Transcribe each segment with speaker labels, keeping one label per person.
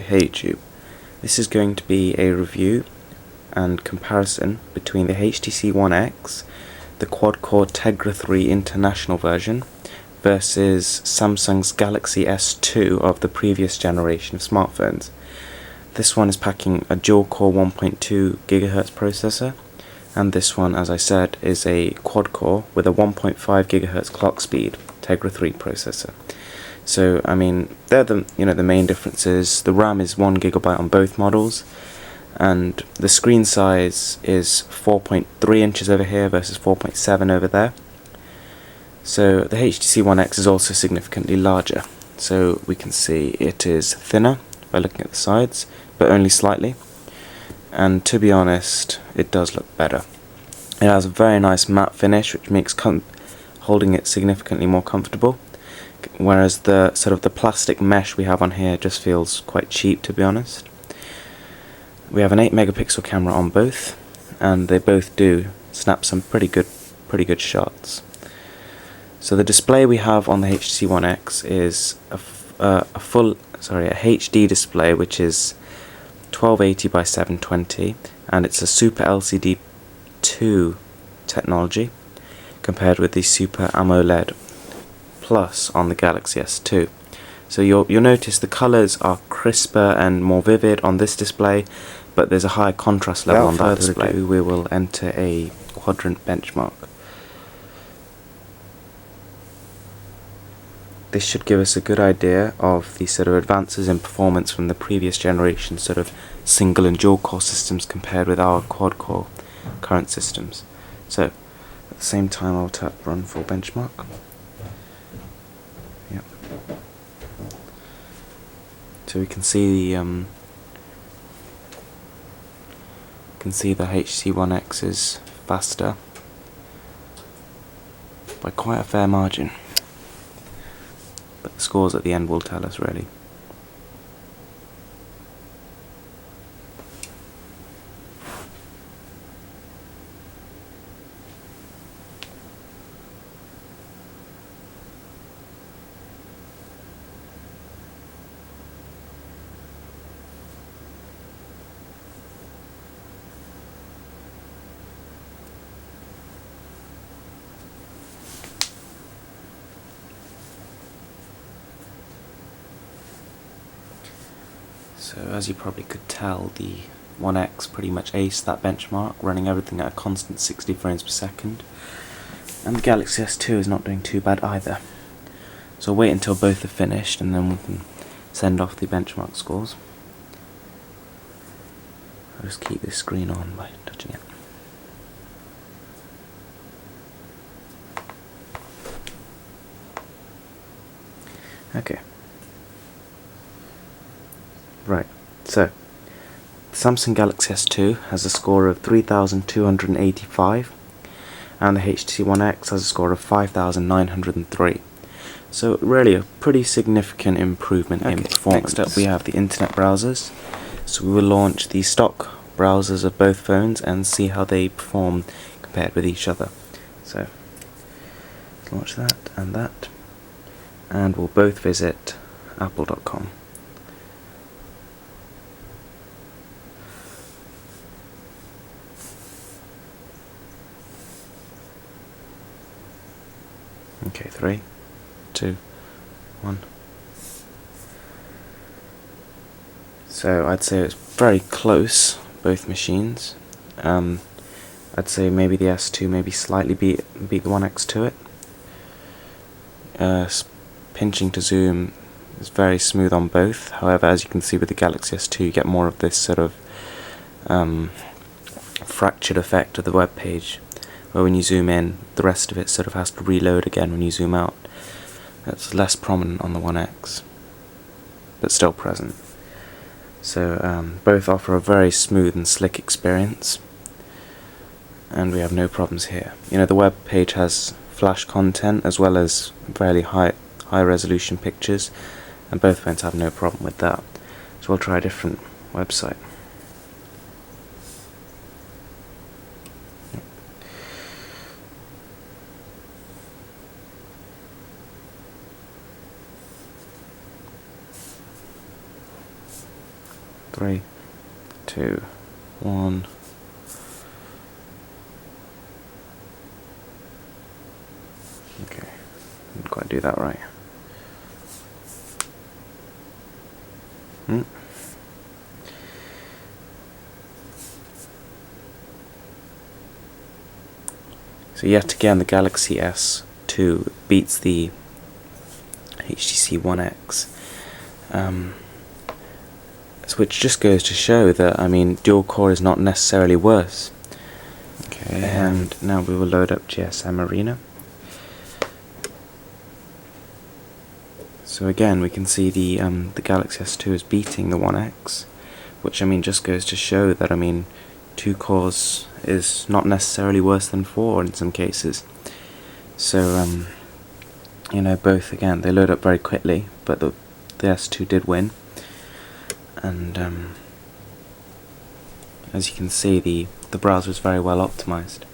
Speaker 1: Hey YouTube. This is going to be a review and comparison between the HTC One X, the quad-core Tegra 3 International version, versus Samsung's Galaxy S2 of the previous generation of smartphones. This one is packing a dual-core 1.2 GHz processor, and this one, as I said, is a quad-core with a 1.5 GHz clock speed Tegra 3 processor. So, I mean, they're the main differences. The RAM is 1 GB on both models, and the screen size is 4.3 inches over here versus 4.7 over there. So the HTC One X is also significantly larger. So we can see it is thinner by looking at the sides, but only slightly. And to be honest, it does look better. It has a very nice matte finish, which makes holding it significantly more comfortable. Whereas the plastic mesh we have on here just feels quite cheap, to be honest. We have an 8 megapixel camera on both, and they both do snap some pretty good shots. So the display we have on the HTC One X is a HD display, which is 1280 by 720, and it's a Super LCD 2 technology compared with the Super AMOLED Plus on the Galaxy S2. So you'll notice the colours are crisper and more vivid on this display, but there's a higher contrast level on that display. We will enter a quadrant benchmark. This should give us a good idea of the advances in performance from the previous generation single and dual core systems compared with our quad core current systems. So at the same time, I'll tap run for benchmark. Yep. So we can see the HTC One X is faster by quite a fair margin. But the scores at the end will tell us, really. So as you probably could tell, the One X pretty much aced that benchmark, running everything at a constant 60 frames per second. And the Galaxy S2 is not doing too bad either. So I'll wait until both are finished and then we can send off the benchmark scores. I'll just keep this screen on by touching it. Okay. Right, so the Samsung Galaxy S2 has a score of 3,285 and the HTC One X has a score of 5,903. So really a pretty significant improvement in performance. Next up we have the internet browsers. So we will launch the stock browsers of both phones and see how they perform compared with each other. So let's launch that, and we'll both visit apple.com. Okay, 3, 2, 1. So I'd say it's very close, both machines. I'd say maybe the S2 maybe slightly beat the One X to it. Pinching to zoom is very smooth on both. However, as you can see with the Galaxy S2, you get more of this fractured effect of the web page, where when you zoom in, the rest of it has to reload again when you zoom out. That's less prominent on the One X, but still present. So both offer a very smooth and slick experience, and we have no problems here. The web page has Flash content as well as fairly high resolution pictures, and both phones have no problem with that. So we'll try a different website. 3, 2, 1. Okay, didn't quite do that right. So yet again, the Galaxy S2 beats the HTC One X, which just goes to show that, I mean, dual core is not necessarily worse. Okay, and now we will load up GSM Arena. So again, we can see the Galaxy S2 is beating the One X, which, I mean, just goes to show that, I mean, 2 cores is not necessarily worse than 4 in some cases. So, you know, both, again, they load up very quickly, but the S2 did win. And as you can see, the browser is very well optimized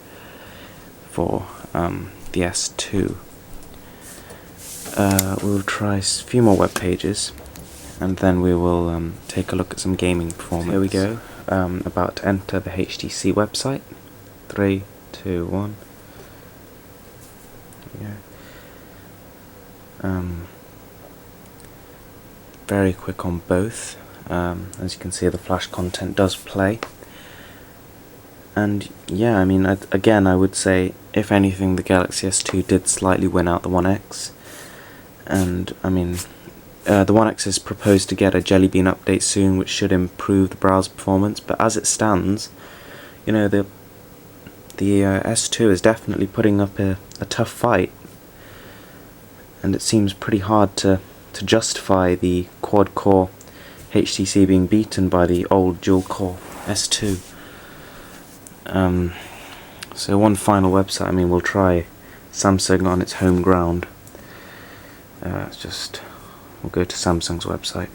Speaker 1: for the S2. We'll try a few more web pages, and then we will take a look at some gaming performance. Here we go. About to enter the HTC website. 3, 2, 1. Yeah. Very quick on both. As you can see, the Flash content does play. And yeah, I mean, again, I would say, if anything, the Galaxy S2 did slightly win out the One X. And I mean, the One X is proposed to get a Jelly Bean update soon, which should improve the browser performance. But as it stands, you know, the S2 is definitely putting up a tough fight, and it seems pretty hard to justify the quad-core HTC being beaten by the old dual-core S2. So one final website. I mean, we'll try Samsung on its home ground. We'll go to Samsung's website.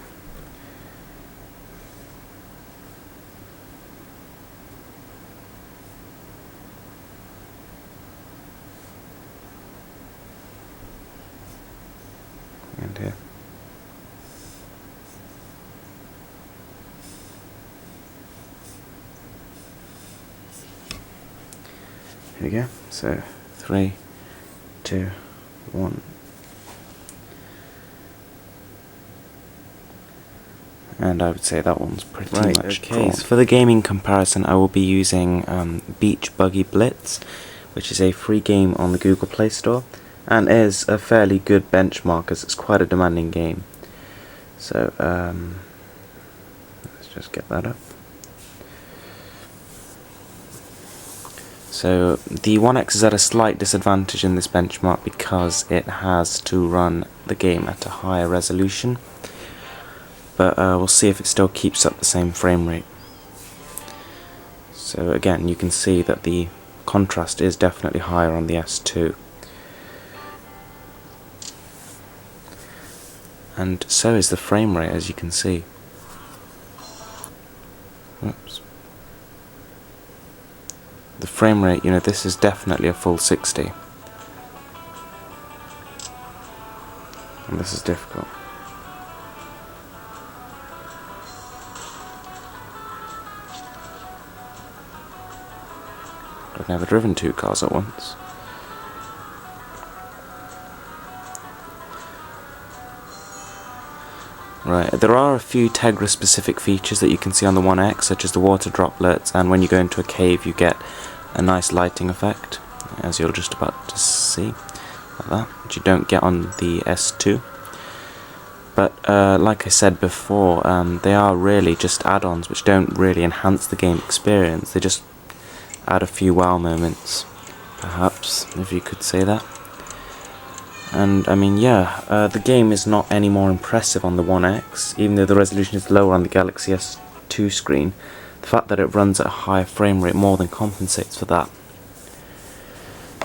Speaker 1: And here. Here we go. So 3, 2, 1. And I would say that one's pretty much drawn. So for the gaming comparison, I will be using Beach Buggy Blitz, which is a free game on the Google Play Store, and is a fairly good benchmark as it's quite a demanding game. So let's just get that up. So the One X is at a slight disadvantage in this benchmark because it has to run the game at a higher resolution. But we'll see if it still keeps up the same frame rate. So again, you can see that the contrast is definitely higher on the S2. And so is the frame rate, as you can see. Oops. The frame rate, you know, this is definitely a full 60. And this is difficult. I've never driven 2 cars at once. Right, there are a few Tegra specific features that you can see on the One X, such as the water droplets, and when you go into a cave you get a nice lighting effect, as you're just about to see, like that, which you don't get on the S2. But like I said before, they are really just add-ons which don't really enhance the game experience. They just add a few wow moments, perhaps, if you could say that. And I mean, yeah, the game is not any more impressive on the One X, even though the resolution is lower on the Galaxy S2 screen. The fact that it runs at a higher frame rate more than compensates for that.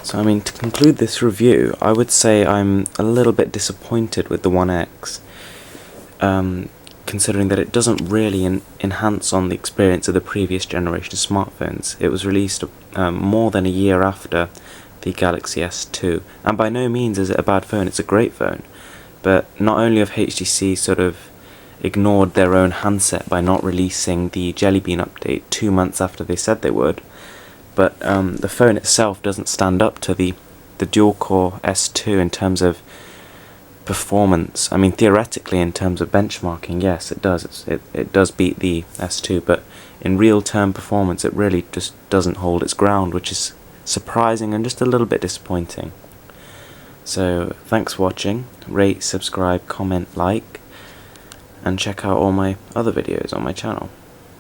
Speaker 1: So I mean, to conclude this review, I would say I'm a little bit disappointed with the One X, considering that it doesn't really enhance on the experience of the previous generation of smartphones. It was released more than a year after the Galaxy S2, and by no means is it a bad phone. It's a great phone, but not only have HTC sort of ignored their own handset by not releasing the Jelly Bean update 2 months after they said they would. But the phone itself doesn't stand up to the dual-core S2 in terms of performance. I mean, theoretically, in terms of benchmarking, yes, it does. It does beat the S2, but in real-term performance, it really just doesn't hold its ground, which is surprising and just a little bit disappointing. So, thanks for watching. Rate, subscribe, comment, like, and check out all my other videos on my channel.